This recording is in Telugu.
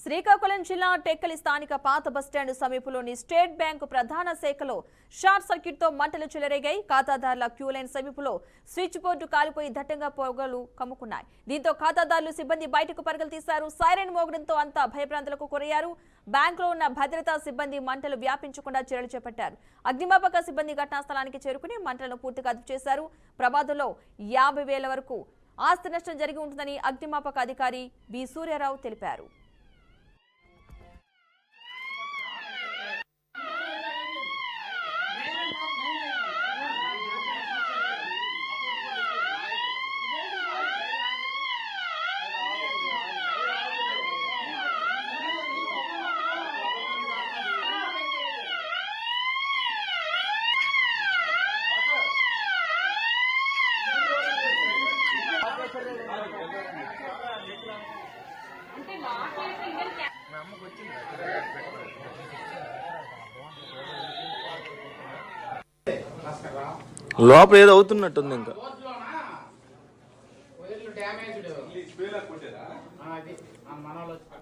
శ్రీకాకుళం జిల్లా టెక్కలి స్థానిక పాత బస్టాండ్ సమీపంలోని స్టేట్ బ్యాంకు ప్రధాన శాఖలో షార్ట్ సర్క్యూట్ తో మంటలు చెలరేగాయి. ఖాతాదారుల క్యూ లైన్ సమీపంలో స్విచ్ బోర్డు కాలిపోయి దట్టంగా పొగలు కమ్ముకున్నాయి. దీంతో ఖాతాదారులు సిబ్బంది బయటకు పరుగులు తీశారు. సైరన్ మోగడంతో అంతా భయభ్రాంతులకు గురయ్యారు. బ్యాంకులో ఉన్న భద్రతా సిబ్బంది మంటలు వ్యాపించకుండా చర్యలు చేపట్టారు. అగ్నిమాపక సిబ్బంది ఘటనా స్థలానికి చేరుకుని మంటలను పూర్తిగా అదుపు చేశారు. ప్రమాదంలో 50,000 వరకు ఆస్తి నష్టం జరిగి ఉంటుందని అగ్నిమాపక అధికారి బి సూర్యారావు తెలిపారు. లోపల ఏదో అవుతున్నట్టుంది ఇంకా